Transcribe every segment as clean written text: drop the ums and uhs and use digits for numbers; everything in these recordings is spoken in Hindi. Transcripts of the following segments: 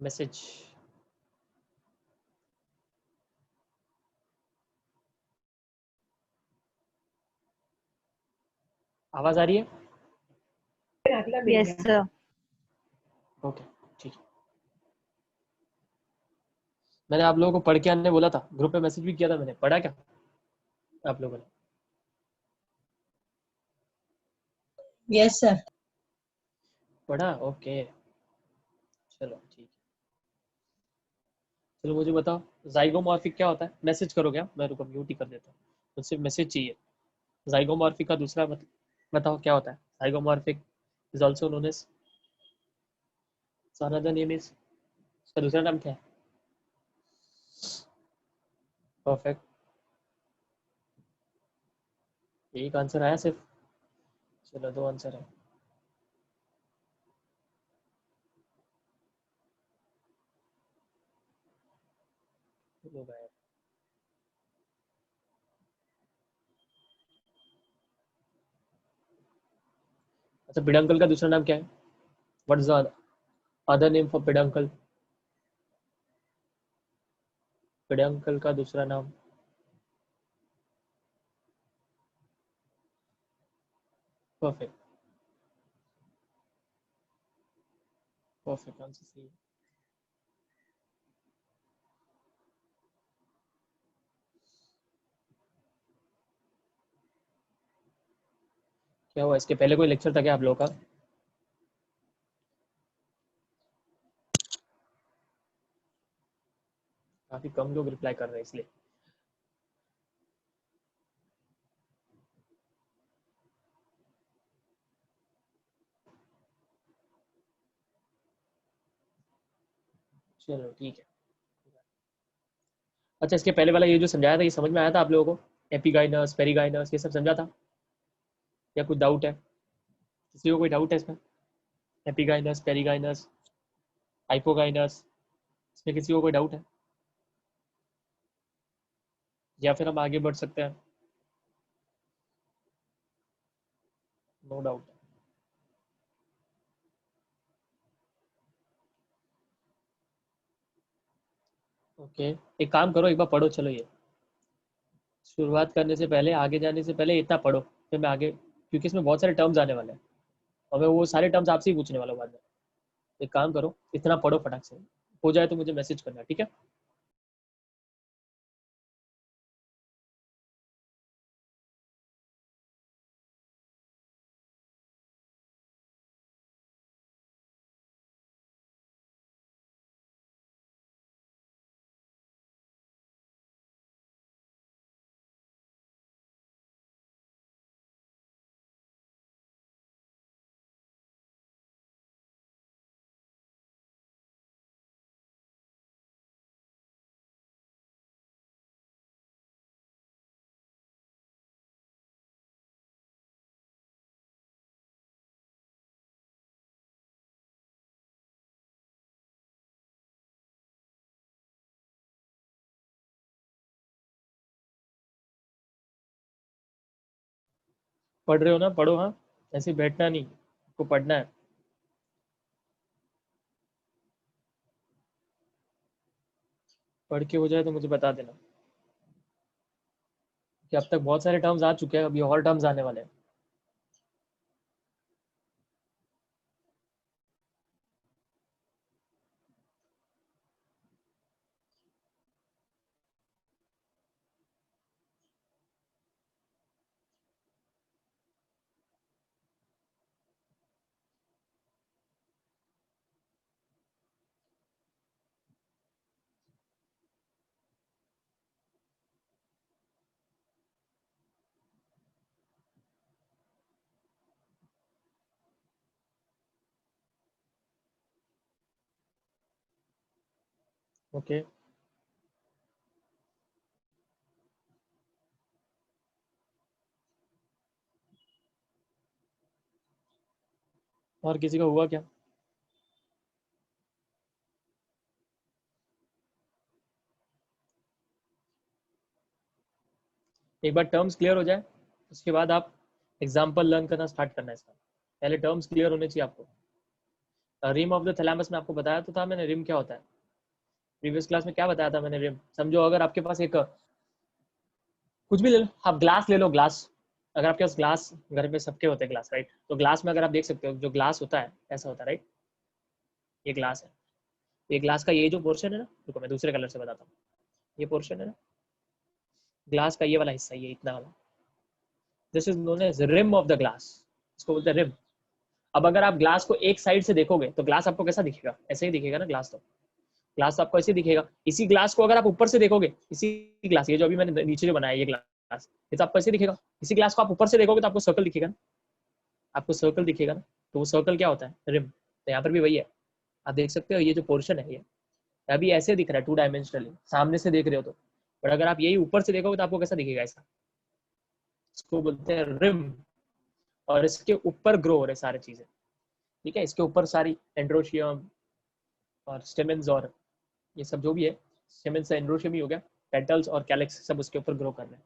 मैसेज आवाज आ रही है? Yes sir. ओके ठीक है। मैंने आप लोगों को पढ़ के आने बोला था, ग्रुप में मैसेज भी किया था मैंने, पढ़ा क्या आप लोगों ने? Yes sir. पढ़ा? ओके चलो ठीक है। चलो मुझे बताओ जाइगोमॉर्फिक क्या होता है? मैसेज करो क्या? मैं रुको म्यूट ही कर देता हूँ, मुझसे मैसेज चाहिए। जाइगोमॉर्फिक का दूसरा बताओ क्या होता है? Zygomorphic is also known as, another name is, इसका दूसरा नाम क्या है? परफेक्ट, एक आंसर आया सिर्फ। चलो 2 आंसर है। लोग आए। अच्छा पिडंकल का दूसरा नाम क्या है? What is the other name for peduncle? Peduncle का दूसरा नाम? परफेक्ट, परफेक्ट आंसर सही है। क्या हुआ, इसके पहले कोई लेक्चर था क्या आप लोगों का? काफी कम लोग रिप्लाई कर रहे हैं इसलिए। चलो ठीक है। अच्छा इसके पहले वाला ये जो समझाया था, ये समझ में आया था आप लोगों को? एपिगाइनस, पेरिगाइनस, ये सब समझा था या कुछ डाउट है? किसी को कोई डाउट है इसमें? एपिगाइनस, पेरिगाइनस, हाइपोगाइनस, इसमें किसी को कोई डाउट है या फिर हम आगे बढ़ सकते हैं? No doubt. ओके एक काम करो, एक बार पढ़ो। चलो ये शुरुआत करने से पहले, आगे जाने से पहले इतना पढ़ो, फिर मैं आगे, क्योंकि इसमें बहुत सारे टर्म्स आने वाले हैं और मैं वो सारे टर्म्स आपसे ही पूछने वाला हूँ बाद में। एक काम करो, इतना पढ़ो फटाक से, हो जाए तो मुझे मैसेज करना, ठीक है? पढ़ रहे हो ना? पढ़ो हाँ, ऐसे बैठना नहीं, आपको पढ़ना है। पढ़ के हो जाए तो मुझे बता देना, कि अब तक बहुत सारे टर्म्स आ चुके हैं, अभी और टर्म्स आने वाले हैं। ओके और किसी का हुआ क्या? एक बार टर्म्स क्लियर हो जाए उसके बाद आप एग्जाम्पल लर्न करना स्टार्ट करना है इसका। पहले टर्म्स क्लियर होने चाहिए आपको, रिम ऑफ द थैलेमस में आपको बताया तो था मैंने, रिम क्या होता है प्रीवियस क्लास में, क्या बताया था मैंने रिम। समझो अगर आपके पास एक कुछ भी ले लो, आप ग्लास ले लो, ग्लास, अगर आपके पास ग्लास, घर में सबके होते हैं ग्लास राइट, तो ग्लास में अगर आप देख सकते हो जो ग्लास होता है ऐसा होता है राइट, ये ग्लास है, ये ग्लास का ये जो पोर्शन है ना, रुको मैं दूसरे कलर से बताता हूँ, ये पोर्शन है ना ग्लास का, ये वाला हिस्सा, ये इतना वाला, this is known as rim of the glass, इसको बोलते हैं रिम। अब अगर आप ग्लास को एक साइड से देखोगे तो ग्लास आपको कैसा दिखेगा, ऐसे ही दिखेगा ना ग्लास, तो ग्लास आपको ऐसे दिखेगा। इसी ग्लास को अगर आप ऊपर से देखोगे, इसी ग्लास, ये जो अभी मैंने नीचे जो बनाया ये ग्लास, ये तो आपको ऐसे दिखेगा। इसी ग्लास को आप ऊपर से देखोगे तो आपको सर्कल दिखेगा ना, आपको सर्कल दिखेगा ना, तो वो सर्कल क्या होता है, रिम। तो यहाँ पर भी वही है, आप देख सकते हो ये जो पोर्शन है ये अभी ऐसे दिख रहा है 2 डायमेंशनली, सामने से देख रहे हो तो, पर अगर आप यही ऊपर से देखोगे तो आपको कैसा दिखेगा, ऐसा, इसको बोलते हैं रिम। और इसके ऊपर ग्रो हो रहे सारे चीजें, ठीक है, इसके ऊपर सारी एंड्रोशियम और स्टेमेंस और ये सब जो भी है, स्टेमेंस से एंड्रोशियम ही हो गया, पेटल्स और कैलिक्स सब उसके ऊपर ग्रो कर रहे हैं,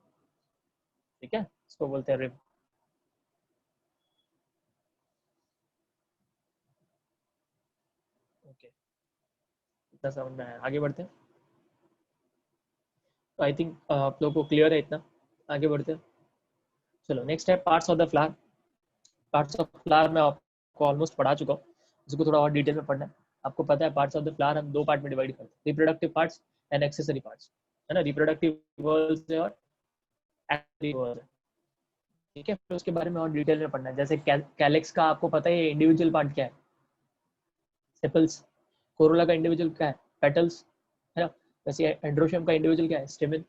ठीक है, इसको बोलते हैं रिम। ओके, इतना समझ में आया, आगे बढ़ते हैं। तो आई थिंक आप लोगों को क्लियर है इतना, आगे बढ़ते हैं। चलो नेक्स्ट है parts of the flower. Parts of flower मैं आपको ऑलमोस्ट पढ़ा चुका हूँ, इसको थोड़ा और डिटेल में पढ़ना है। आपको पता है पार्ट्स ऑफ द फ्लावर हम 2 पार्ट में डिवाइड करते हैं, reproductive parts and accessory parts, है ना, रिप्रोडक्टिव वर्ल्स और एक्सेसरी वर्ल्स, ठीक है। फिर उसके बारे में और डिटेल में पढ़ना है, जैसे कैलेक्स का आपको पता है इंडिविजुअल पार्ट क्या है, सेपल्स, कोरोला का इंडिविजुअल क्या है, पेटल्स, है ना, वैसे एंड्रोशियम का इंडिविजुअल क्या है, स्टेमेन,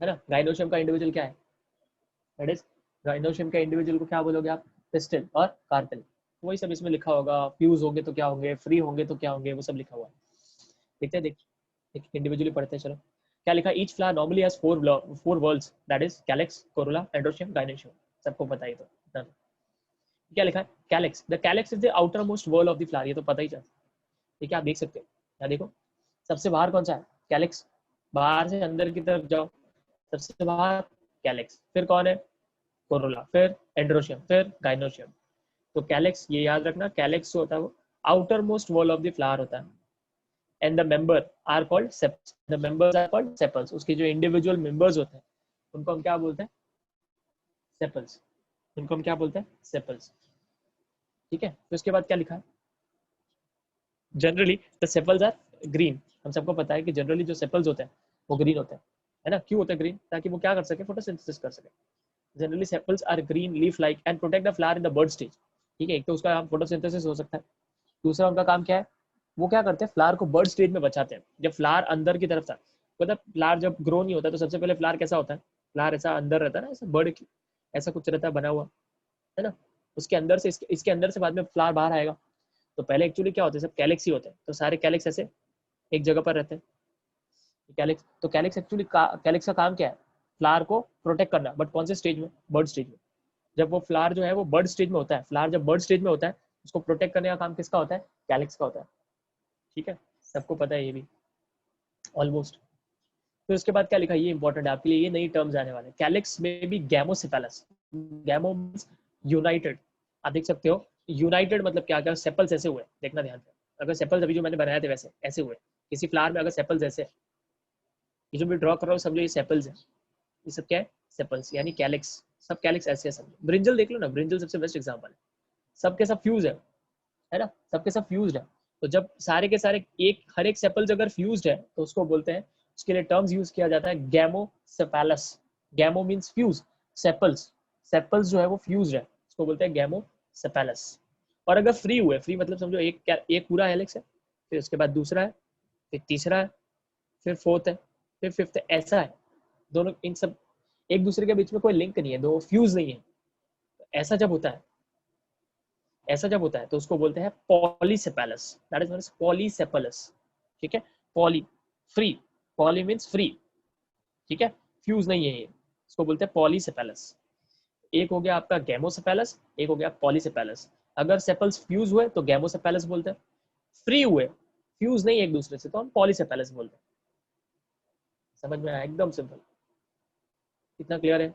है ना, गाइनोशियम का इंडिविजुअल क्या है, दैट इज, गाइनोशियम का इंडिविजुअल को क्या बोलोगे आप, पिस्टल और कार्पेल, वही सब इसमें लिखा होगा, फ्यूज होंगे तो क्या होंगे, फ्री होंगे तो क्या होंगे, वो सब लिखा हुआ है। देखते हैं, देख इंडिविजुअली पढ़ते हैं, चलो क्या लिखा, each flower normally has 4 whorls, that is calyx, corolla, androecium, gynoecium, सबको पता ही तो इतना। क्या लिखा है, calyx, the calyx is the outer most whorl of the flower, ये तो पता ही चलता है, ठीक है, आप देख सकते हो, क्या देखो, सबसे बाहर कौन सा है, कैलेक्स, बाहर से अंदर की तरफ जाओ, सबसे बाहर कैलेक्स, फिर कौन है, कोरोला, फिर एंड्रोशियम, फिर गाइनोशियम। तो कैलेक्स, ये याद रखना, कैलेक्स जो होता है वो outer most wall of the flower होता है, and the member are called seps, the members are called sepals, उसके जो इंडिविजुअल मेंबर्स होते हैं उनको हम क्या बोलते हैं, सेपल्स, उनको हम क्या बोलते हैं, सेपल्स, ठीक है। तो उसके बाद क्या लिखा है, generally the sepals are green, हम सबको पता है कि जनरली जो सेपल्स होते हैं वो ग्रीन होते हैं, है ना, क्यों होते हैं ग्रीन, ताकि वो क्या कर सके, फोटोसिंथेसिस कर सके। Generally sepals are green leaf like and protect the flower in the bird stage, ठीक है, एक तो उसका फोटोसिंथेसिस हो सकता है, दूसरा उनका काम क्या है, वो क्या करते हैं, फ्लावर को बर्ड स्टेज में बचाते हैं। जब फ्लावर अंदर की तरफ था, मतलब फ्लावर जब ग्रो नहीं होता तो सबसे पहले फ्लावर कैसा होता है, फ्लावर ऐसा अंदर रहता है ना, ऐसा बर्ड ऐसा कुछ रहता है बना हुआ, है ना, उसके अंदर से इसके अंदर से बाद में फ्लावर बाहर आएगा। तो पहले एक्चुअली क्या होता है, सब कैलेक्स ही होते हैं, तो सारे कैलेक्स ऐसे एक जगह पर रहते हैं, कैलेक्स, तो कैलेक्स एक्चुअली कैलेक्स का काम क्या है, फ्लावर को प्रोटेक्ट करना, बट कौन से स्टेज में, बर्ड स्टेज में। जब वो फ्लावर जो है वो बर्ड स्टेज में होता है, फ्लावर जब बर्ड स्टेज में होता है, उसको प्रोटेक्ट करने का काम किसका होता है, कैलेक्स का होता है, ठीक है, सबको पता है ये भी ऑलमोस्ट। फिर उसके बाद क्या लिखा है, ये इंपॉर्टेंट है आपके लिए, ये नई टर्म्स आने वाले, कैलेक्स में भी गैमोसेफेलस, गैमो यूनाइटेड, आप देख सकते हो, यूनाइटेड मतलब क्या, क्या सेपल्स ऐसे हुए, देखना ध्यान से, अगर सेपल्स अभी जो मैंने बनाए थे वैसे ऐसे हुए, किसी फ्लावर में अगर सेपल्स ऐसे, ये जो मैं ड्रॉ कर रहा हूँ समझो ये सेपल्स है, ये सब क्या है, सेपल्स यानी कैलेक्स, सब कैलेक्स ऐसे है समझो। ब्रिंजल देख लो ना, ब्रिंजल सबसे बेस्ट एग्जांपल है, सबके सब फ्यूज है ना, सबके सब फ्यूज्ड है। तो जब सारे के सारे एक हर एक सेपल्स अगर फ्यूज्ड है तो उसको बोलते हैं, उसके लिए टर्म्स यूज किया जाता है गैमोसेफेलस, गैमो मींस फ्यूज, सेपल्स, सेपल्स जो है वो फ्यूज्ड है, उसको बोलते हैं गैमोसेफेलस। और अगर फ्री हुए, फ्री मतलब समझो एक पूरा हेलिक्स है, फिर उसके बाद दूसरा है, फिर तीसरा है, फिर फोर्थ है, फिर फिफ्थ है, ऐसा है, दोनों इन सब एक दूसरे के बीच में कोई लिंक नहीं है, दो फ्यूज नहीं है। तो ऐसा जब होता है, ऐसा जब होता है तो उसको बोलते हैं पॉलीसेपेलस, दैट इज नोन एज पॉलीसेपेलस, ठीक है, poly, free, poly means free, ठीक है, फ्यूज नहीं है ये, इसको बोलते हैं पॉलीसेपेलस। एक हो गया आपका गैमोसेपेलस, एक हो गया पॉलीसेपेलस। अगर सेपल्स फ्यूज हुए तो गैमोसेपेलस बोलते हैं, फ्री हुए, फ्यूज नहीं एक दूसरे से, तो हम पॉलीसेपेलस बोलते हैं। समझ में आया, एकदम सिंपल, कितना क्लियर है।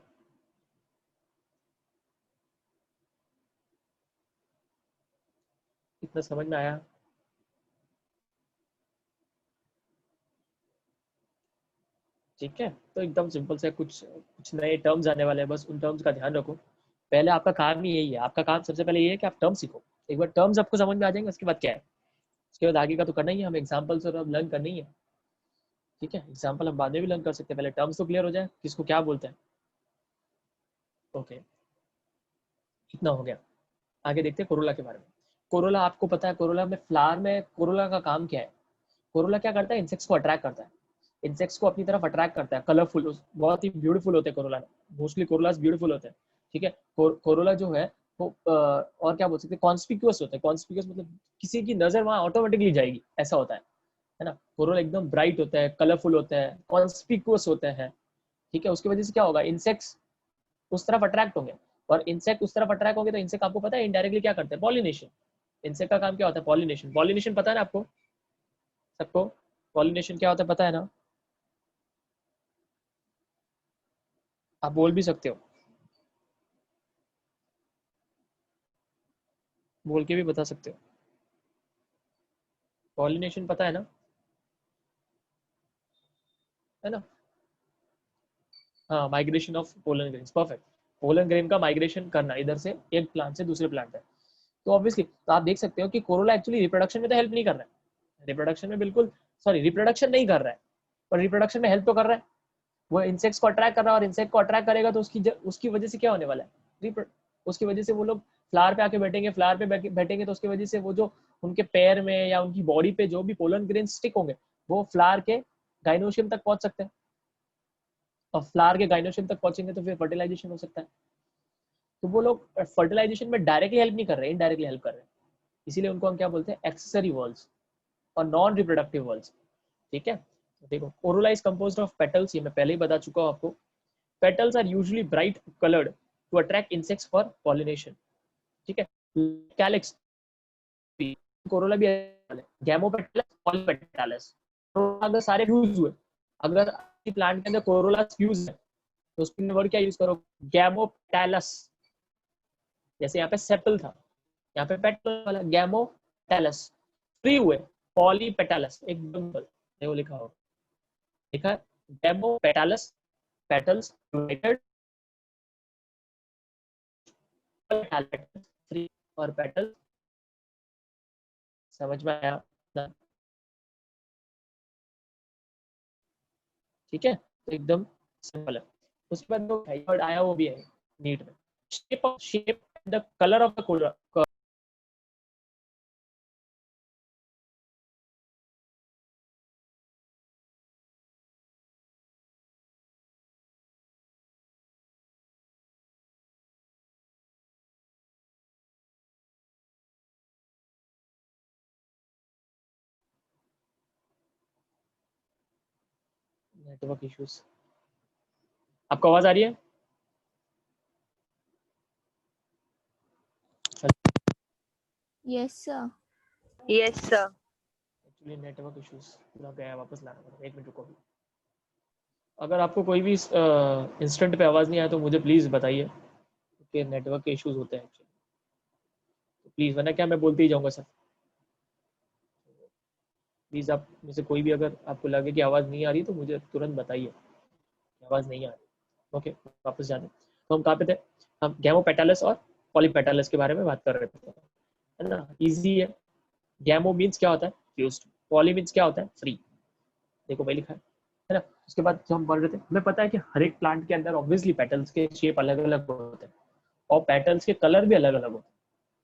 इतना समझ में आया? ठीक है, तो एकदम सिंपल से कुछ कुछ नए टर्म्स आने वाले हैं, बस उन टर्म्स का ध्यान रखो। पहले आपका काम ही यही है, आपका काम सबसे पहले ये है कि आप टर्म सीखो। एक बार टर्म्स आपको समझ में आ जाएंगे, उसके बाद क्या है, उसके बाद आगे का तो करना ही है, हम एग्जाम्पल्स और अब लर्न करनी है। ठीक है, एग्जाम्पल हम बाद में भी लर्न कर सकते हैं, पहले टर्म्स तो क्लियर हो जाए किसको क्या बोलते हैं। ओके, इतना हो गया। आगे देखते हैं कोरोला के बारे में। कोरोला आपको पता है, कोरोला में फ्लावर में कोरोला का काम क्या है? कोरोला क्या करता है, इंसेक्ट्स को अट्रैक्ट करता है, इंसेक्ट्स को अपनी तरफ अट्रैक्ट करता है। कलरफुल, बहुत ही ब्यूटीफुल होते हैं कोरोला, मोस्टली कोरोलास ब्यूटीफुल होते हैं। ठीक है, कोरोला जो है वो और क्या बोल सकते हैं, कॉन्स्पिक्यूअस होते हैं। कॉन्स्पिक्यूअस मतलब किसी की नजर वहां ऑटोमेटिकली जाएगी, ऐसा होता है ना। कोरोला एकदम ब्राइट होता है, कलरफुल होता है, कॉन्स्पिक्यूअस होते हैं। ठीक है, उसकी वजह से क्या होगा, इंसेक्ट्स उस तरफ अट्रैक्ट होंगे, और इंसेक्ट उस तरफ अट्रैक्ट होंगे तो इंसेक्ट आपको पता है इनडायरेक्टली क्या करते हैं, पॉलिनेशन। इंसेक्ट का काम क्या होता है, पॉलिनेशन। पॉलिनेशन पता है ना आपको सबको, पॉलिनेशन क्या होता है पता है ना? आप बोल भी सकते हो, बोल के भी बता सकते हो। पॉलिनेशन पता है ना? हाँ, migration of pollen grains, perfect. Pollen grain का माइग्रेशन करना इधर से एक प्लांट से दूसरे प्लांट पे। तो ऑब्वियसली तो आप देख सकते हो कि कोरोला एक्चुअली रिप्रोडक्शन में तो हेल्प नहीं कर रहा है, रिप्रोडक्शन में बिल्कुल, सॉरी रिप्रोडक्शन नहीं कर रहा है, पर रिप्रोडक्शन में हेल्प तो कर रहा है। वो इंसेक्ट्स को अट्रैक्ट कर रहा है, और इंसेक्ट को अट्रैक्ट करेगा तो उसकी वजह से क्या होने वाला है, उसकी वजह से वो लोग फ्लावर पे आके बैठेंगे, फ्लावर पे बैठेंगे तो उसकी वजह से वो जो उनके पैर में या उनकी बॉडी पे जो भी पोलन ग्रेन स्टिक होंगे, वो फ्लावर के गाइनोशियम तक पहुंच सकते हैं, और फ्लावर के गाइनोशियम तक पहुंचेंगे तो फिर फर्टिलाइजेशन हो सकता है। तो वो लोग फर्टिलाइजेशन में डायरेक्टली हेल्प नहीं कर रहे हैं, इनडायरेक्टली हेल्प कर रहे हैं। इसीलिए उनको हम क्या बोलते हैं, एक्सेसरी वॉल्स और नॉन रिप्रोडक्टिव वॉल्स। ठीक है, तो देखो corolla is composed of petals, ये मैं पहले ही बता चुका हूँ आपको। Petals are usually bright coloured to attract insects for pollination. ठीक है, कैलिक्स कोरोला भी है, गैमोपेटलस, पॉलीपेटलस। अगर सारे फ्यूज हुए, अगर प्लांट के अंदर कोरोला फ्यूज है तो उसके वर्ड क्या यूज करो, गैमोपेटलस। जैसे यहाँ पे सेपल था, यहाँ पे पेटल वाला गैमोपेटलस। फ्री हुए, पॉलीपेटलस, एकदम वो लिखा हो, लिखा है गैमोपेटलस, पेटल्स यूनाइटेड, फ्री और पेटल। समझ में आया? ठीक है, तो एकदम सिंपल है। उसके बाद जो वर्ड आया वो भी है नीट में, shape the colour of the collar. Network issues, आपको आवाज आ रही है? Yes, sir. Yes, sir. Actually network issues पूरा गया, वापस लाना पड़ा, एक मिनट रुको। अगर आपको कोई भी इंस्टेंट पे आवाज नहीं आया तो मुझे प्लीज बताइए, क्योंकि नेटवर्क के इश्यूज होते हैं एक्चुअली, तो प्लीज, वरना क्या मैं बोलते ही जाऊंगा सर। प्लीज आप में से कोई भी अगर आपको लगे कि आवाज नहीं आ रही तो मुझे तुरंत बताइए, आवाज नहीं आ रही। ओके, वापस जाते, तो हम कहाँ पे थे, हम गैमोपेटलस और पॉलीपेटलस के बारे में बात कर रहे थे, है ना। इजी है, गैमो मीन्स क्या होता है, फ्यूज्ड, पॉली मीन्स क्या होता है, फ्री। देखो भाई लिखा है ना। उसके बाद जो हम पढ़ रहे थे, हमें पता है कि हर एक प्लांट के अंदर ऑब्वियसली पेटल्स के शेप अलग अलग होते हैं, और पेटल्स के कलर भी अलग अलग होते हैं।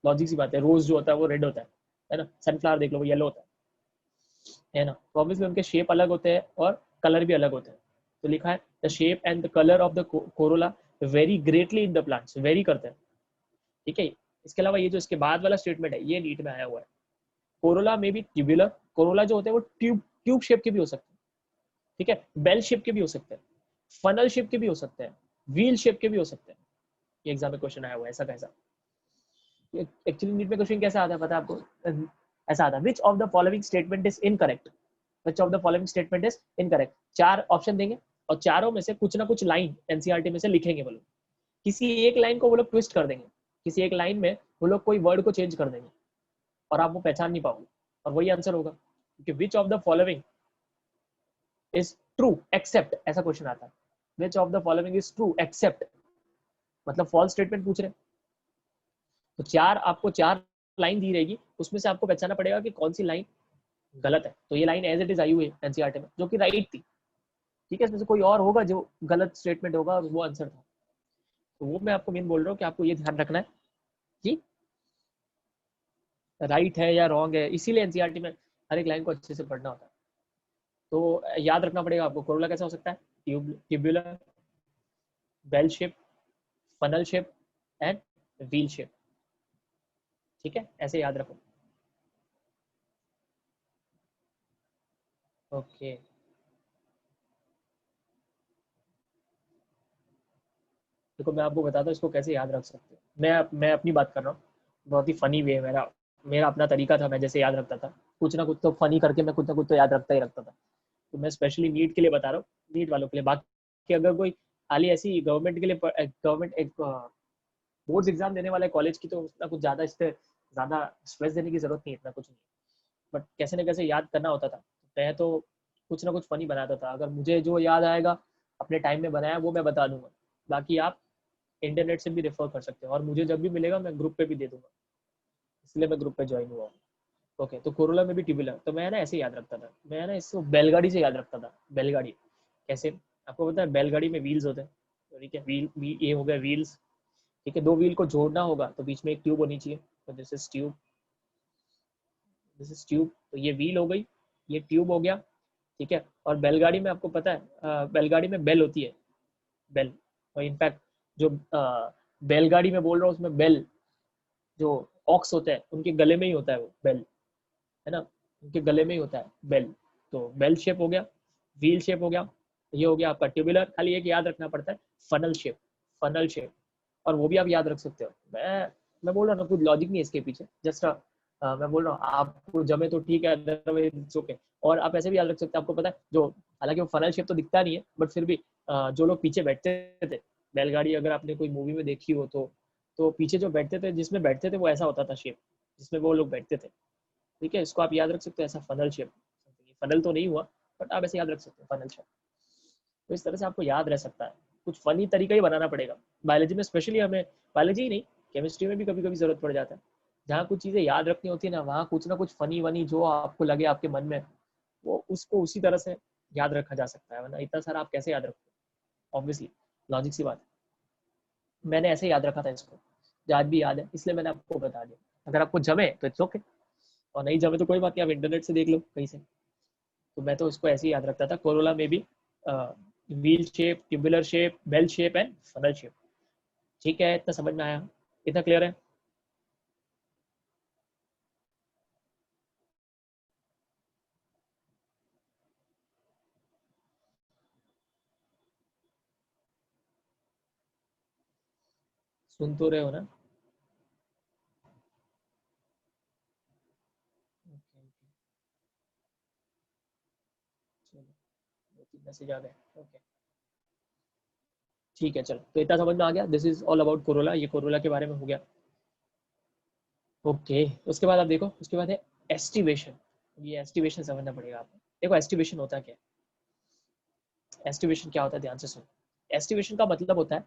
लॉजिक सी बात है, रोज जो होता है वो रेड होता है ना, सनफ्लावर देख लो वो येलो होता है ना। तो ऑब्वियसली उनके शेप अलग होते हैं और कलर भी अलग होते हैं। तो लिखा है the shape and the colour of the Corolla very greatly in the plants, very करते हैं। ठीक है, इसके अलावा ये जो इसके बाद वाला स्टेटमेंट है ये नीट में आया हुआ है, कोरोला में भी ट्यूबुलर, कोरोला जो होते हैं वो ट्यूब ट्यूब शेप के भी हो सकते हैं। ठीक है, बेल शेप के भी हो सकते हैं, फनल शेप के भी हो सकते हैं, व्हील शेप के भी हो सकते हैं। ये एग्जाम में क्वेश्चन आया हुआ है, ऐसा कैसा। एक्चुअली नीट में क्वेश्चन कैसा आता है पता है आपको, ऐसा आता है, which of the following statement is incorrect, which of the following statement is incorrect. 4 option देंगे और चारों में से कुछ ना कुछ लाइन एनसीईआरटी में से लिखेंगे वो लोग, किसी एक लाइन को वो लोग ट्विस्ट कर देंगे, किसी एक लाइन में वो लोग कोई वर्ड को चेंज कर देंगे, और आप वो पहचान नहीं पाओगे, और वही आंसर होगा, क्योंकि which of the following is true except, ऐसा क्वेश्चन आता है, which of the following is true except, मतलब फॉल्स स्टेटमेंट पूछ रहे हैं। तो आपको चार लाइन दी रहेगी, उसमें से आपको पहचानना पड़ेगा कि कौन सी लाइन गलत है। तो ये लाइन एज इट इज आई हुई है एनसीईआरटी में, जो कि राइट थी, ठीक है। इसमें से कोई और होगा जो गलत स्टेटमेंट होगा, वो आंसर था। तो वो मैं आपको मेन बोल रहा हूँ कि आपको ये ध्यान रखना है कि राइट है या रॉन्ग है, इसीलिए एनसीईआरटी में हर एक लाइन को अच्छे से पढ़ना होता है। तो याद रखना पड़ेगा आपको, कोरोला कैसा हो सकता है, tubular, bell shape, funnel shape and wheel shape, ठीक है, ऐसे याद रखो। ओके, देखो मैं आपको बताता हूँ इसको कैसे याद रख सकते हैं। मैं अपनी बात कर रहा हूँ, बहुत ही फनी वे है मेरा मेरा अपना तरीका था, मैं जैसे याद रखता था, कुछ ना कुछ तो फनी करके मैं कुछ ना कुछ तो याद रखता ही रखता था। तो मैं स्पेशली नीट के लिए बता रहा हूँ, नीट वालों के लिए। बाकी अगर कोई खाली ऐसी गवर्नमेंट के लिए, गवर्नमेंट एक बोर्ड्स एग्जाम देने वाले कॉलेज की, तो उतना कुछ ज़्यादा इस पर ज़्यादा स्ट्रेस देने की जरूरत नहीं है, इतना कुछ नहीं। बट कैसे ना कैसे याद करना होता था। मैं तो कुछ ना कुछ फनी बनाता था, अगर मुझे जो याद आएगा अपने टाइम में बनाया वो मैं बता दूंगा। बाकी आप इंटरनेट से भी रेफर कर सकते हो, और मुझे जब भी मिलेगा मैं ग्रुप पे भी दे दूंगा, इसलिए मैं ग्रुप पे ज्वाइन हुआ हूँ। ओके, तो कोरोला में भी ट्यूबुलर, तो मैं ना ऐसे याद रखता था, मैं ना इसको बैलगाड़ी से याद रखता था। बैलगाड़ी कैसे, आपको पता है बैलगाड़ी में व्हील्स होते हैं, ठीक है, व्हील ये हो गया व्हील्स, ठीक है। दो व्हील को जोड़ना होगा तो बीच में एक ट्यूब होनी चाहिए, तो this is tube, this is tube. तो ये व्हील हो गई, ये ट्यूब हो गया, ठीक है। और बैलगाड़ी में आपको पता है, बैलगाड़ी में बेल होती है, बेल। और इनफैक्ट जो बैलगाड़ी में बोल रहा हूँ उसमें बेल, जो ऑक्स होते हैं उनके गले में ही होता है वो बेल, है ना, उनके गले में ही होता है बेल। तो बेल शेप हो गया, व्हील शेप हो गया, ये हो गया आपका ट्यूबुलर। खाली एक याद रखना पड़ता है, फनल शेप, फनल शेप। और वो भी आप याद रख सकते हो। मैं बोल रहा हूँ ना, कुछ लॉजिक नहीं है इसके पीछे, जस्ट मैं बोल रहा हूँ आपको जमे तो ठीक है, अदरवाइज इट्स ओके। और आप ऐसे भी याद रख सकते हैं, आपको पता है जो, हालांकि वो फनल शेप तो दिखता नहीं है, बट फिर भी जो लोग पीछे बैठते थे बैलगाड़ी, अगर आपने कोई मूवी में देखी हो तो पीछे जो बैठते थे, जिसमें बैठते थे वो ऐसा होता था शेप, जिसमें वो लोग बैठते थे, ठीक है। इसको आप याद रख सकते हो, ऐसा फनल शेप। फनल तो नहीं हुआ, बट आप ऐसे याद रख सकते हो, फनल शेप। तो इस तरह से आपको याद रह सकता है। कुछ फनी तरीका ही बनाना पड़ेगा। बायोलॉजी में स्पेशली हमें, बायोलॉजी ही नहीं, केमिस्ट्री में भी कभी कभी जरूरत पड़ जाता है, जहाँ कुछ चीज़ें याद रखनी होती है ना, वहाँ कुछ ना कुछ फनी वनी जो आपको लगे आपके मन में, वो उसको उसी तरह से याद रखा जा सकता है, वरना इतना सारा आप कैसे याद रखोगे, ऑब्वियसली, लॉजिक सी बात है। मैंने ऐसे याद रखा था इसको, आज भी याद है, इसलिए मैंने आपको बता दिया। अगर आपको जमे तो इट्स ओके, और नहीं जमे तो कोई बात नहीं, आप इंटरनेट से देख लो कहीं से। तो मैं तो इसको ऐसे ही याद रखता था, कोरोला में भी wheel shape, tubular shape, bell shape and funnel shape, ठीक है। इतना समझ में आया, इतना क्लियर है। सुन तो रहे हो ना? ओके, चलो, 2-3 मैसेज आ गए, ओके, ठीक है। चलो, तो इतना समझ में आ गया, this is all about Corolla, ये कोरोला के बारे में हो गया। ओके, उसके बाद आप देखो, उसके बाद है एस्टिवेशन। ये एस्टिवेशन समझना पड़ेगा आपको। देखो एस्टिवेशन होता क्या है, एस्टिवेशन क्या होता है, ध्यान से सुनो। एस्टिवेशन का मतलब होता है,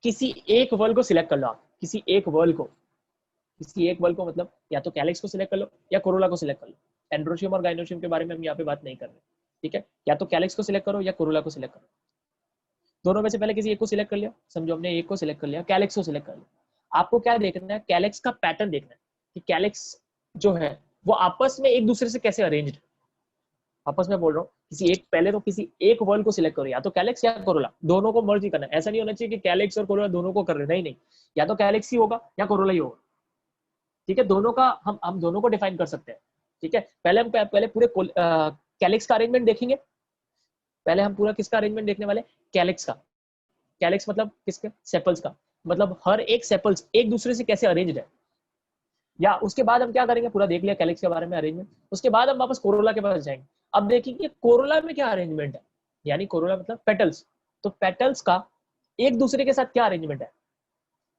किसी एक वर्ड को सिलेक्ट कर लो आप, किसी एक वर्ड को, किसी एक वर्ड को, मतलब या तो कैलिक्स को सिलेक्ट कर लो या कोरोला को सिलेक्ट कर लो। एंड्रोशियम और गाइनोशियम के बारे में हम यहाँ पे बात नहीं कर रहे, ठीक है। या तो कैलिक्स को सिलेक्ट करो या कोरोला को सिलेक्ट करो, दोनों में से पहले किसी एक को सिलेक्ट कर लिया, समझो हमने एक को सिलेक्ट कर लिया, कैलिक्स को सिलेक्ट कर लिया। आपको क्या देखना है, कैलिक्स का पैटर्न देखना है कि कैलिक्स जो है वो आपस में एक दूसरे से कैसे अरेंज्ड, आपस में बोल रहा हूँ, किसी एक, पहले तो किसी एक वर्ड को सिलेक्ट करो, या तो कैलिक्स या कोरोला, दोनों को मर्ज ही करना है। ऐसा नहीं होना चाहिए कि कैलिक्स और कोरोला दोनों को कर रहे, नहीं नहीं, या तो कैलिक्स ही होगा या कोरोला ही होगा, ठीक है। दोनों का हम दोनों को डिफाइन कर सकते हैं, ठीक है। पहले हम पहले पूरे कैलिक्स का अरेंजमेंट देखेंगे। पहले हम पूरा किसका अरेंजमेंट देखने वाले, कैलिक्स का। कैलिक्स मतलब किसके, सेपल्स का, मतलब हर एक सेपल्स एक दूसरे से कैसे अरेंज्ड है। या उसके बाद हम क्या करेंगे, पूरा देख लिया कैलिक्स के बारे में अरेंजमेंट, उसके बाद हम वापस कोरोला के पास जाएंगे। अब देखेंगे कोरोला में क्या अरेंजमेंट है, यानी कोरोला मतलब पेटल्स, तो पेटल्स का एक दूसरे के साथ क्या अरेंजमेंट है।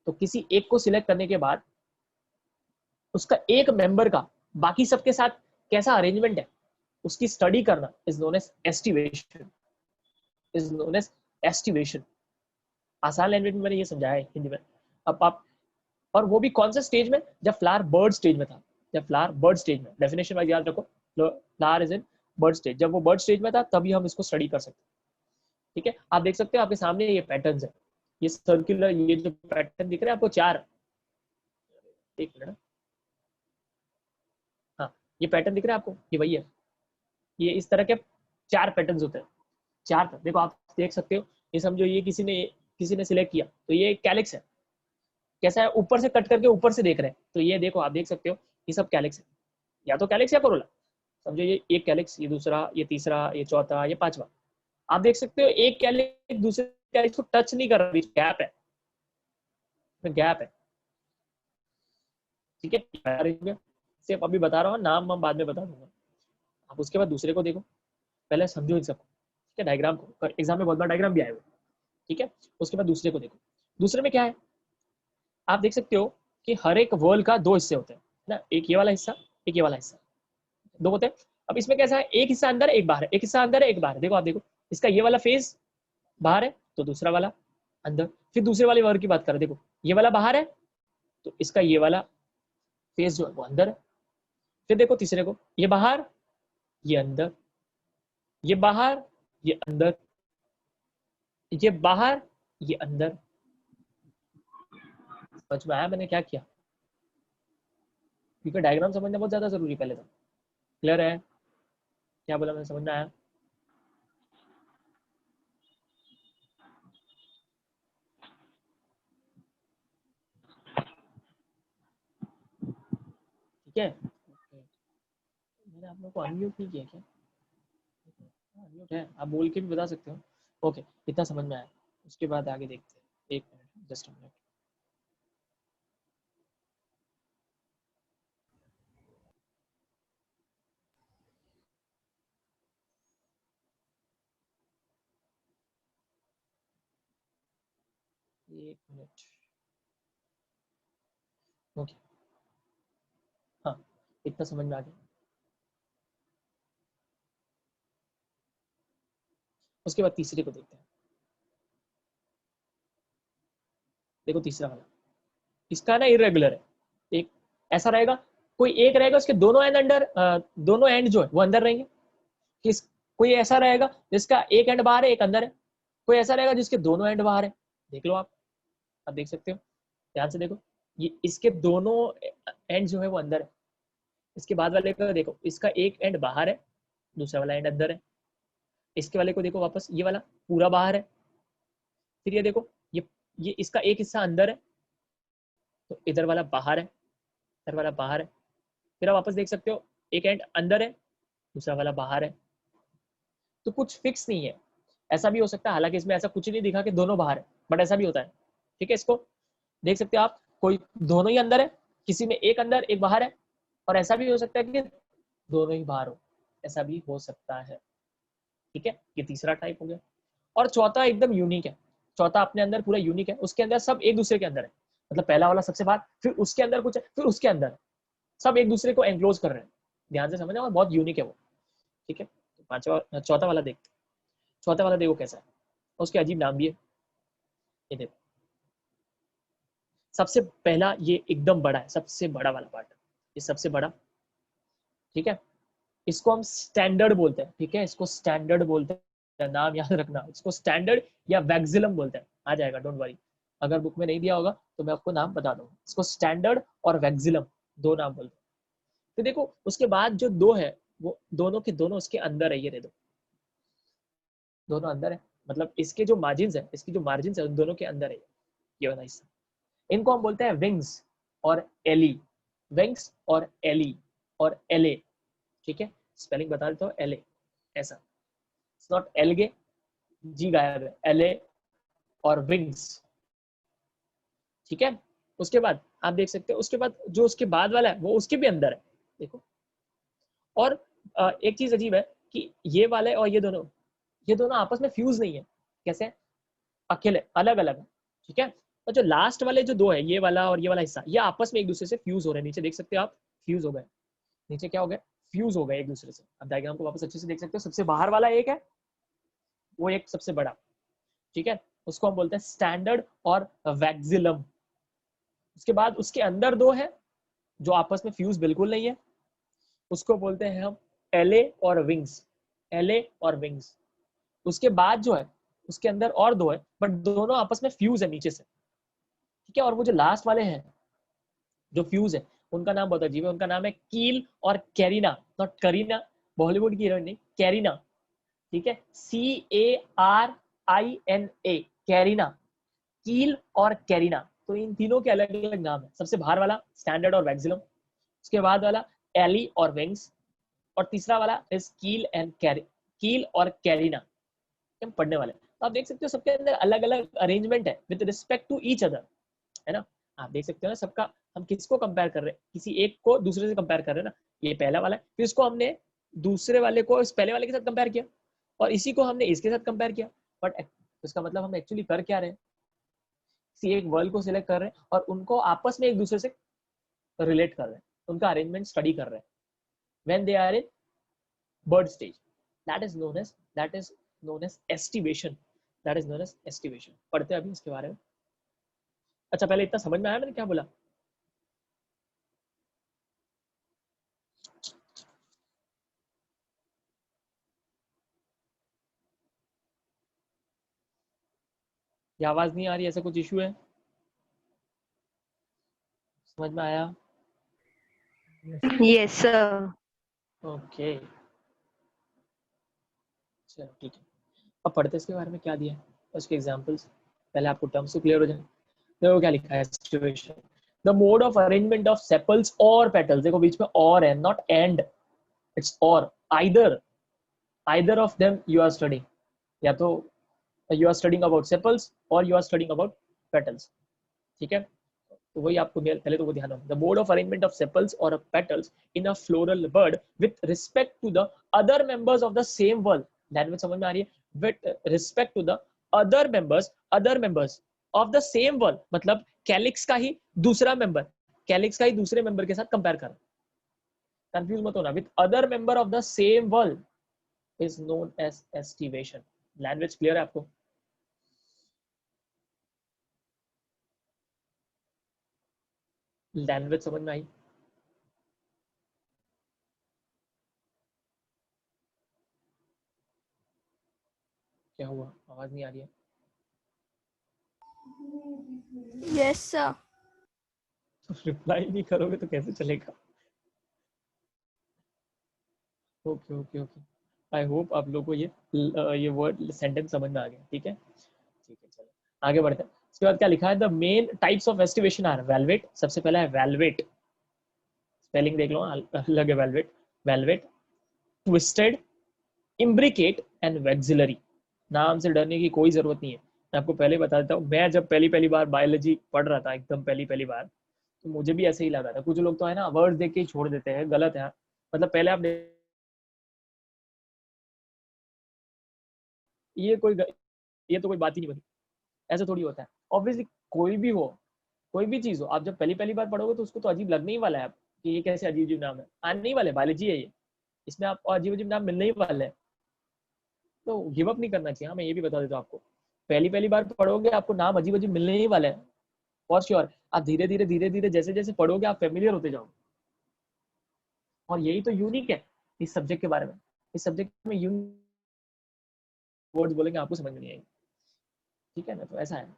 तो किसी एक को सिलेक्ट करने के बाद उसका एक मेंबर का बाकी सबके साथ कैसा अरेंजमेंट है उसकी स्टडी करना is known as aestivation, is known as aestivation. आसान लैंग्वेज में मैंने ये समझाया है हिंदी में। अब आप, और वो भी कौन सा स्टेज में, जब फ्लावर बर्ड स्टेज में था, जब फ्लावर बर्ड स्टेज में, डेफिनेशन वाइज याद रखो, flower is in bird stage, जब वो बर्ड स्टेज में था तभी हम इसको स्टडी कर सकते हैं। ठीक है, आप देख सकते हो आपके सामने ये पैटर्न्स है, ये सर्कुलर, ये जो पैटर्न दिख रहे हैं आपको चार, एक मिनट, हाँ ये पैटर्न दिख रहा है आपको, ये वही है, ये इस तरह के चार पैटर्न्स होते हैं, चार। देखो आप देख सकते हो, ये समझो ये किसी ने सिलेक्ट किया तो ये कैलिक्स है, कैसा है, ऊपर से कट करके ऊपर से देख रहे हैं, तो ये देखो आप देख सकते हो ये सब कैलिक्स है, या तो कैलिक्स या कोरोला, समझो ये एक कैलिक्स, ये दूसरा, ये तीसरा, ये चौथा, ये पांचवा। आप देख सकते हो एक कैलिक्स दूसरे कैलिक्स को टच नहीं कर रही, गैप है, गैप है। ठीक है, सिर्फ अभी बता रहा हूँ, नाम मैं बाद में बता दूंगा। आप उसके बाद दूसरे को देखो, पहले समझो इन सबको, ठीक है, डायग्राम को, एग्जाम में बहुत बार डायग्राम भी आए हुए, ठीक है। उसके बाद दूसरे को देखो, दूसरे में क्या है, आप देख सकते हो कि हर एक वर्ल्ड का दो हिस्से होते हैं ना, एक ये वाला हिस्सा, एक ये वाला हिस्सा, दो होते हैं। अब इसमें कैसा है, एक हिस्सा अंदर है, एक बाहर है, एक हिस्सा अंदर है, एक बाहर है। देखो आप देखो, इसका ये वाला फेज बाहर है तो दूसरा वाला अंदर। फिर दूसरे वाले वर्ग की बात करें, देखो ये वाला बाहर है तो इसका ये वाला फेज जो है वो अंदर है। फिर देखो तीसरे को, ये बाहर, ये अंदर, ये बाहर, ये अंदर, ये बाहर, ये अंदर। समझ में आया मैंने क्या किया? क्योंकि डायग्राम समझना बहुत ज्यादा जरूरी है पहले तो। क्लियर है? क्या बोला मैंने, समझ में आया? ठीक है, मैंने आप लोग को अनम्यूट नहीं किया क्या? अनम्यूट है, आप बोल के भी बता सकते हो। ओके, इतना समझ में आया। उसके बाद आगे देखते हैं, एक मिनट, जस्ट अ मिनट। एक मिनट, ओके, हाँ इतना समझ में आ गया। उसके बाद तीसरे को देखते हैं। देखो तीसरा वाला, इसका ना इरेगुलर है, एक ऐसा रहेगा, कोई एक रहेगा उसके दोनों एंड अंदर, दोनों एंड जो है वो अंदर रहेंगे। किस, कोई ऐसा रहेगा जिसका एक एंड बाहर है, एक अंदर है। कोई ऐसा रहेगा जिसके दोनों एंड बाहर है। देख लो आप देख सकते हो, ध्यान से देखो, ये इसके दोनों एंड जो है वो अंदर है। इसके बाद वाले को देखो, इसका एक एंड बाहर है, दूसरा वाला एंड अंदर है। इसके वाले को देखो वापस, ये वाला पूरा बाहर है। फिर ये देखो, ये इसका एक हिस्सा अंदर है तो इधर वाला बाहर है, इधर वाला बाहर है। फिर आप वापस देख सकते हो, एक एंड अंदर है, दूसरा वाला बाहर है। तो कुछ फिक्स नहीं है, ऐसा भी हो सकता है, हालांकि इसमें ऐसा कुछ नहीं दिखा कि दोनों बाहर है, बट ऐसा भी होता है। ठीक है, इसको देख सकते हो आप, कोई दोनों ही अंदर है, किसी में एक अंदर एक बाहर है, और ऐसा भी हो सकता है कि दोनों ही बाहर हो, ऐसा भी हो सकता है। ठीक है, ये तीसरा टाइप हो गया। और चौथा एकदम यूनिक है, चौथा अपने अंदर पूरा यूनिक है, उसके अंदर सब एक दूसरे के अंदर है। मतलब पहला वाला सबसे बाहर, फिर उसके अंदर कुछ है, फिर उसके अंदर है, सब एक दूसरे को एंक्लोज कर रहे हैं। ध्यान से समझना, और बहुत यूनिक है वो। ठीक है, तो पांचवा, चौथा वाला देखते हैं। चौथा वाला देखो कैसा है, उसके अजीब नाम भी है। ये देखो, सबसे पहला ये एकदम बड़ा है, सबसे बड़ा वाला पार्ट, ये सबसे बड़ा। ठीक है, इसको हम स्टैंडर्ड बोलते हैं। ठीक है, इसको स्टैंडर्ड बोलते हैं, नाम याद रखना, इसको स्टैंडर्ड या वैक्सिलम बोलते हैं। आ जाएगा, डोंट वरी, अगर बुक में नहीं दिया होगा तो मैं आपको नाम बता दूंगा। इसको स्टैंडर्ड और वैक्सिलम दो नाम बोलते हैं। तो देखो उसके बाद जो दो है, वो दोनों के दोनों उसके अंदर है, ये दे दो, दोनों अंदर है, मतलब इसके जो मार्जिन है, इसकी जो मार्जिन है उन दोनों के अंदर है ये वाला हिस्सा। इनको हम बोलते हैं विंग्स और एली, विंग्स और एली और एले। ठीक है, स्पेलिंग बता देता हूँ, एले ऐसा, इट्स नॉट एलगे, जी गायब है, एले और विंग्स। ठीक है, उसके बाद आप देख सकते हो, उसके बाद जो उसके बाद वाला है वो उसके भी अंदर है, देखो। और एक चीज अजीब है कि ये वाले और ये दोनों आपस में फ्यूज नहीं है। कैसे? अकेले, अलग अलग है। ठीक है, और जो लास्ट वाले जो दो है, ये वाला और ये वाला हिस्सा, ये आपस में एक दूसरे से फ्यूज हो रहे हैं। नीचे देख सकते हो आप, फ्यूज हो गए। नीचे क्या हो गया, फ्यूज हो गए एक दूसरे से। अब डायग्राम को वापस अच्छे से देख सकते हो। सबसे बाहर वाला एक है, वो एक सबसे बड़ा, ठीक है, उसको हम बोलते हैं स्टैंडर्ड और वैक्सिलम। उसके बाद उसके अंदर दो है जो आपस में फ्यूज बिल्कुल नहीं है, उसको बोलते हैं हम एले और विंग्स, एले और विंग्स। उसके बाद जो है उसके अंदर और दो है, बट दोनों आपस में फ्यूज है नीचे से, ठीक है। और वो जो लास्ट वाले हैं जो फ्यूज है, उनका नाम बहुत अजीब है। उनका नाम है कील और कैरिना, नॉट करीना, बॉलीवुड की हीरोइन नहीं, कैरिना, ठीक है, CARINA, कैरिना, कील और कैरिना। तो इन तीनों के अलग अलग नाम है। सबसे बाहर वाला स्टैंडर्ड और वैक्सिलम, उसके बाद वाला एली और विंग्स, और तीसरा वाला इज कील एंड कैरी, कील और कैरिना। हम पढ़ने वाले, तो आप देख सकते हो सबके अंदर अलग अलग अरेंजमेंट है with respect to each other, है ना। आप देख सकते हो ना सबका, हम किसको कंपेयर कर रहे हैं, किसी एक को दूसरे से कंपेयर कर रहे हैं ना। ये पहला वाला है, फिर इसको हमने दूसरे वाले को इस पहले वाले के साथ कंपेयर किया, और इसी को हमने इसके साथ कंपेयर किया। बट इसका मतलब हम एक्चुअली कर क्या रहे हैं, किसी एक वर्ल्ड को सिलेक्ट कर रहे हैं और उनको आपस में एक दूसरे से रिलेट कर रहे हैं, उनका अरेंजमेंट स्टडी कर रहे हैं when they are in bird stage. That is known as aestivation, that is known as aestivation. पढ़ते हैं अभी इसके बारे में। अच्छा, पहले इतना समझ में आया मैंने क्या बोला? ये आवाज नहीं आ रही, ऐसा कुछ इशू है? समझ में आया? Yes, sir. ओके, चलो ठीक है। अब पढ़ते इसके बारे में क्या दिया है, उसके एग्जांपल्स। पहले आपको टर्म्स तो क्लियर हो जाए। देखो क्या लिखा है, situation, the mode of arrangement of sepals और पेटल्स। देखो बीच में और है, नॉट एंड, इट्स और, either of them you are studying, या तो you are studying about sepals और you are studying about petals, ठीक है। तो वही आपको पहले तो वो ध्यान रखना, the mode of arrangement of sepals और petals in a floral bud with respect to the other members of the same whorl. Language समझ में आ रही है? With respect to the other members of the same whorl, मतलब कैलिक्स का ही दूसरा मेंबर, कैलिक्स का ही दूसरे मेंबर के साथ कंपेयर कर, कंफ्यूज मत होना। With other member of the same world is known as aestivation. Language clear है आपको? लैंग्वेज समझ में आई? क्या हुआ, आवाज नहीं आ रही है? Yes, sir. रिप्लाई नहीं करोगे तो कैसे चलेगा? Okay okay okay, I hope आप लोगों को ये वर्ड सेंटेंस समझ में आ गया, ठीक है। ठीक है, चलो आगे बढ़ते हैं। इसके बाद क्या लिखा है, the main types of aestivation are valvate. सबसे पहला है वेलवेट, स्पेलिंग देख लो, अलग है valvate, valvate, twisted, imbricate and vexillary. नाम से डरने की कोई जरूरत नहीं है। मैं आपको पहले बता देता हूँ, मैं जब पहली पहली बार बायोलॉजी पढ़ रहा था, एकदम पहली पहली बार, तो मुझे भी ऐसे ही लगा था। कुछ लोग तो है ना वर्ड देख के ही छोड़ देते हैं, गलत है। मतलब पहले आप ये कोई ये तो कोई बात ही नहीं बनी, ऐसा थोड़ी होता है। ऑब्वियसली कोई भी हो, कोई भी चीज हो, आप जब पहली पहली बार पढ़ोगे तो उसको तो अजीब लगने ही वाला है, आप कि ये कैसे अजीब अजीब नाम है, आने ही वाले, बायोलॉजी है ये, इसमें आपको अजीब अजीब नाम मिलने ही वाले हैं। तो गिव अप नहीं करना चाहिए। हाँ, मैं ये भी बता देता हूँ आपको, पहली पहली बार पढ़ोगे आपको नाम अजीब अजीब मिलने ही वाले हैं, फॉर श्योर। आप धीरे धीरे जैसे जैसे पढ़ोगे आप फेमिलियर होते जाओगे। और यही तो यूनिक है इस सब्जेक्ट के बारे में। इस सब्जेक्ट में यूनिक वर्ड्स बोलेंगे आपको समझ में नहीं आएंगे, ठीक है ना। तो ऐसा है,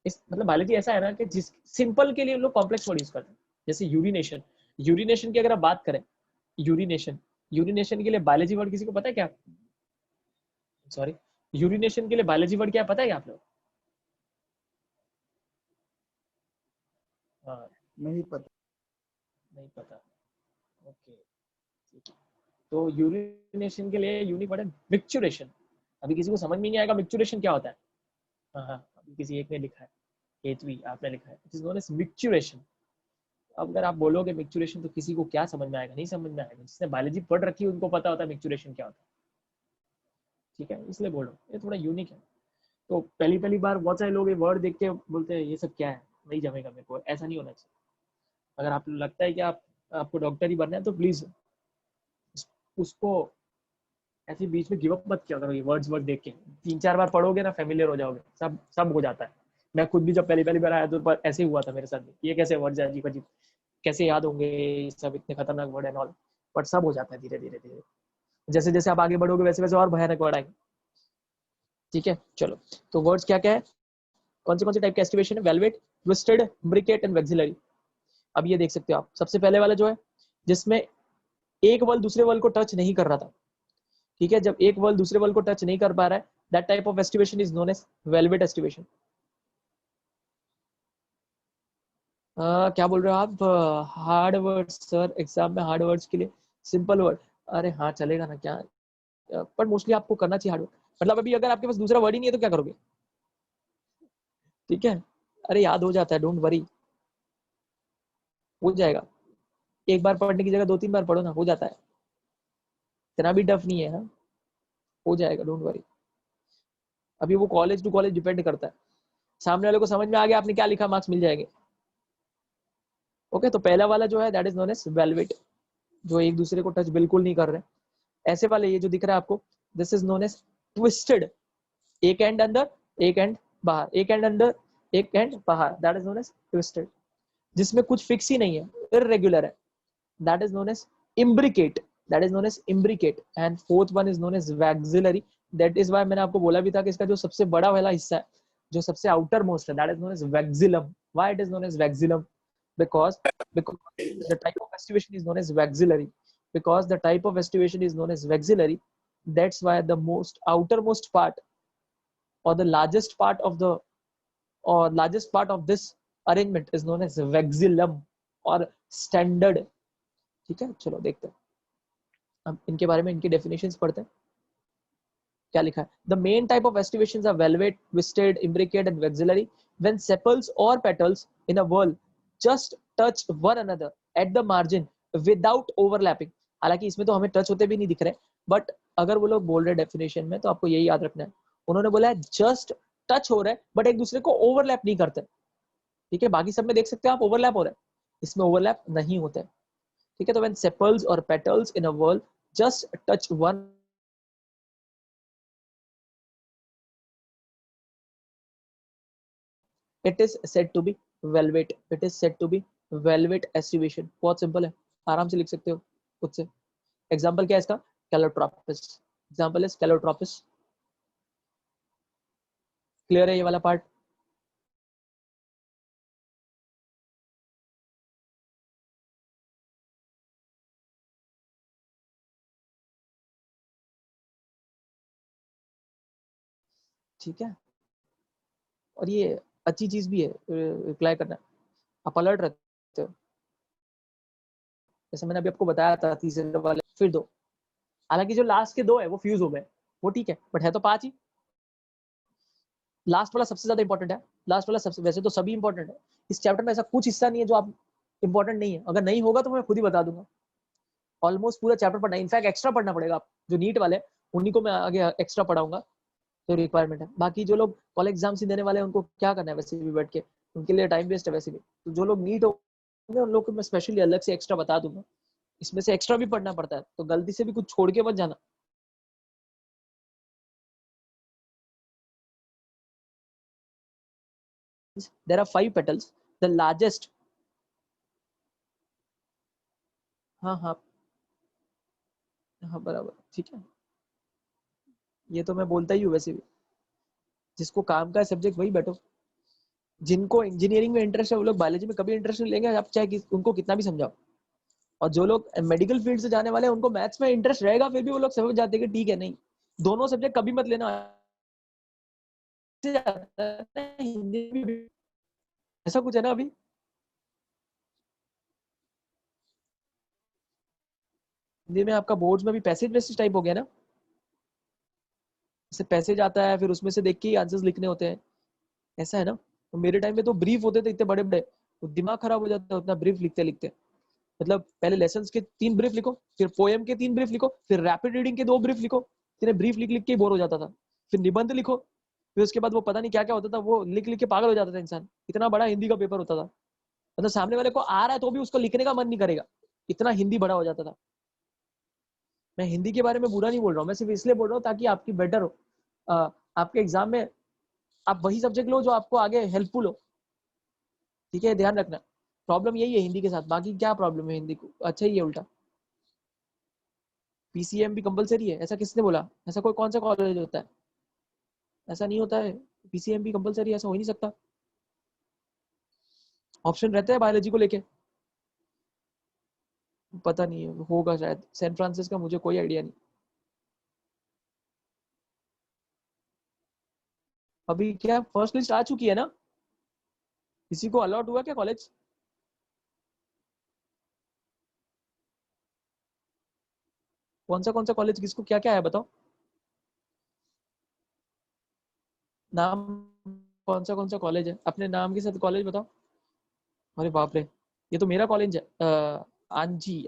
इस मतलब बायोलॉजी ऐसा है ना कि जिस सिंपल के लिए लोग कॉम्प्लेक्स वर्ड यूज करते हैं। जैसे यूरिनेशन, यूरिनेशन की अगर आप बात करें, यूरिनेशन, यूरिनेशन के लिए बायोलॉजी वर्ड किसी को पता है क्या? सॉरी, यूरिनेशन के लिए बायोलॉजी वर्ड क्या पता है आप लोग? हाँ, नहीं पता। नहीं पता, ओके ठीक है। तो यूरिनेशन के लिए यूनिक वर्ड है मिक्चुरेशन। अभी किसी को समझ में नहीं आएगा मिक्चुरेशन क्या होता है? हाँ हाँ, अभी किसी एक ने लिखा है, केतवी आपने लिखा है, it is known as micturition. अब अगर आप बोलोगे मिक्चुरेशन तो किसी को क्या समझ में आएगा? नहीं समझ में आएगा। जिसने बायोलॉजी पढ़ रखी है उनको पता होता है मिक्चुरेशन क्या होता है, ठीक है, इसलिए बोलो ये थोड़ा यूनिक है। तो पहली पहली बार बहुत सारे लोग ये वर्ड देख के बोलते हैं ये सब क्या है, नहीं जमेगा मेरे को, ऐसा नहीं होना चाहिए। अगर आपको लगता है कि आपको डॉक्टर ही बनना है तो प्लीज उसको ऐसे बीच में गिव अप मत किया करो। ये वर्ड देख के 3-4 बार पढ़ोगे ना, फेमिलियर हो जाओगे, सब हो जाता है। मैं खुद भी जब पहली पहली बार आया तो पर ऐसे ही हुआ था मेरे साथ भी, ये कैसे वर्ड अजीब अजीब, कैसे याद होंगे ये सब इतने खतरनाक वर्ड एंड ऑल, बट सब हो जाता है धीरे धीरे धीरे। जैसे जैसे आप आगे बढ़ोगे वैसे वैसे और भयानक वर्ड आएंगे। ठीक है, चलो। तो वर्ड्स क्या क्या है, कौन से टाइप का एस्टिवेशन है, valvate, twisted, bricate and vexillary. अब ये देख सकते हो आप, सबसे पहले वाला जो है जिसमें एक वल दूसरे वल को टच नहीं कर रहा था। ठीक है, जब एक वल दूसरे वल को टच नहीं कर पा रहा है, that type of aestivation is known as valvate aestivation. क्या बोल रहे हो आप, हार्ड वर्ड्स सर, एग्जाम में हार्ड वर्ड्स के लिए सिंपल वर्ड। अरे हाँ चलेगा ना, क्या पर मोस्टली आपको करना चाहिए हार्ड वर्ड। मतलब अभी अगर आपके पास दूसरा वर्ड ही नहीं है तो क्या करोगे। ठीक है, अरे याद हो जाता है, डोंट वरी, हो जाएगा। एक बार पढ़ने की जगह 2-3 बार पढ़ो ना, हो जाता है, इतना भी टफ नहीं है। हाँ, हो जाएगा, डोंट वरी। अभी वो कॉलेज टू कॉलेज डिपेंड करता है, सामने वाले को समझ में आ गया आपने क्या लिखा, मार्क्स मिल जाएंगे। ओके, तो पहला वाला जो है that is known as valvate, जो एक दूसरे को टच बिल्कुल नहीं कर रहे। ऐसे वाले ये जो दिख रहा है आपको, this is known as twisted, एक एंड अंदर एक एंड बाहर, एक एंड अंदर एक एंड बाहर, that is known as twisted. जिसमें कुछ फिक्स ही नहीं है, इररेगुलर है, that is known as imbricate, that is known as imbricate, and fourth one is known as waxillary, that is why मैंने आपको बोला भी था कि इसका जो सबसे बड़ा वाला हिस्सा है, जो सबसे आउटर मोस्ट है, that is known as waxillum. Why it is known as waxillum? because the type of estivation is known as waxillary, because the type of estivation is known as waxillary, that's why the most outermost part or the largest part of the or largest part of this arrangement is known as waxillum or standard. ठीक है, चलो देखते हैं अब इनके बारे में, इनकी डेफिनेशंस पढ़ते हैं। क्या लिखा है, the main type of aestivations are valvate, twisted, imbricate and vexillary when sepals और petals in a whorl just touch one another at the margin without overlapping. हालांकि इसमें तो हमें टच होते भी नहीं दिख रहे, बट अगर वो लोग बोल रहे डेफिनेशन में तो आपको यही याद रखना है, उन्होंने बोला है जस्ट टच हो रहा है बट एक दूसरे को ओवरलैप नहीं करते। ठीक है, बाकी सब में देख सकते हैं आप ओवरलैप हो रहा है, इसमें ओवरलैप नहीं होता है। ठीक है, तो व्हेन सेपल्स और petals in a whorl just touch one, it is said to be velvet, it is said to be velvet estivation। बहुत सिंपल है, आराम से लिख सकते हो खुद से। एग्जांपल क्या है इसका, Calotropis, example is Calotropis. Clear है ये वाला पार्ट। ठीक है, और ये अच्छी चीज भी है रिप्लाई करना, आप अलर्ट रहते हो। जैसे मैंने अभी आपको बताया था तीसरे वाले फिर दो, हालांकि जो लास्ट के दो है वो फ्यूज हो गए, वो ठीक है, बट है तो 5 ही। लास्ट वाला सबसे ज्यादा इंपॉर्टेंट है, लास्ट वाला सबसे, वैसे तो सभी इंपॉर्टेंट है, इस चैप्टर में ऐसा कुछ हिस्सा नहीं है जो आप इंपॉर्टेंट नहीं है। अगर नहीं होगा तो मैं खुद ही बता दूंगा, ऑलमोस्ट पूरा चैप्टर पढ़ना है, इनफैक्ट एक्स्ट्रा पढ़ना पड़ेगा आप जो नीट वाले, उन्हीं को मैं आगे एक्स्ट्रा पढ़ाऊंगा, तो रिक्वायरमेंट है। बाकी जो लोग कॉलेज एग्जाम्स ही देने वाले हैं उनको क्या करना है वैसे भी बैठ के, उनके लिए टाइम वेस्ट है वैसे भी। तो जो लोग नीट होंगे उन लोग को मैं स्पेशली अलग से एक्स्ट्रा बता दूंगा, इसमें से एक्स्ट्रा भी पढ़ना पड़ता है, तो गलती से भी कुछ छोड़ के मत जाना। There are 5 petals, the largest, हाँ हाँ हाँ बराबर, ठीक है, ये तो मैं बोलता ही हूँ वैसे भी, जिसको काम का सब्जेक्ट वही बैठो। जिनको इंजीनियरिंग में इंटरेस्ट है वो लोग बायोलॉजी में कभी इंटरेस्ट नहीं लेंगे, आप चाहे उनको कितना भी समझाओ। और जो लोग मेडिकल फील्ड से जाने वाले हैं उनको मैथ्स में इंटरेस्ट रहेगा, फिर भी वो लोग समझ जाते हैं कि ठीक है, नहीं दोनों सब्जेक्ट कभी मत लेना, हिंदी भी ऐसा कुछ है ना अभी। हिंदी में आपका बोर्ड्स में भी पैसेज वैसेज टाइप हो गया ना, जैसे पैसेज आता है फिर उसमें से देख के ही आंसर्स लिखने होते हैं, ऐसा है ना। तो मेरे टाइम में तो ब्रीफ होते थे इतने बड़े बड़े, तो दिमाग खराब हो जाता है उतना ब्रीफ लिखते लिखते। मतलब पहले लेसन्स के 3 ब्रीफ लिखो, फिर पोएम के 3 ब्रीफ लिखो, फिर रैपिड रीडिंग के 2 ब्रीफ लिखो, इतने ब्रीफ लिख लिख के बोर हो जाता था। फिर निबंध लिखो, फिर उसके बाद वो पता नहीं क्या क्या होता था, वो लिख लिख के पागल हो जाता था इंसान। इतना बड़ा हिंदी का पेपर होता था, मतलब सामने वाले को आ रहा है तो भी उसको लिखने का मन नहीं करेगा, इतना हिंदी बड़ा हो जाता था। मैं हिंदी के बारे में बुरा नहीं बोल रहा हूँ, मैं सिर्फ इसलिए बोल रहा हूँ ताकि आपकी बेटर हो, आपके एग्जाम में आप वही सब्जेक्ट लो जो आपको आगे हेल्पफुल हो। ठीक है, ध्यान रखना। प्रॉब्लम यही है हिंदी के साथ, बाकी क्या प्रॉब्लम है हिंदी को, अच्छा ही है उल्टा। पीसीएम भी कंपलसरी है, ऐसा किसने बोला? ऐसा कोई कौन सा कॉलेज होता है? ऐसा नहीं होता है, पीसीएम भी कंपलसरी, ऐसा हो ही नहीं सकता। ऑप्शन रहता है बायोलॉजी को लेके, पता नहीं है, होगा शायद सैन फ्रांसिस का, मुझे कोई आइडिया नहीं। अभी क्या फर्स्ट लिस्ट आ चुकी है ना? किसी को अलॉट हुआ क्या कॉलेज? कौन सा कॉलेज, किसको क्या क्या है बताओ नाम। कौन सा कॉलेज है, अपने नाम के साथ कॉलेज बताओ। अरे बाप रे, ये तो मेरा कॉलेज है, आंजी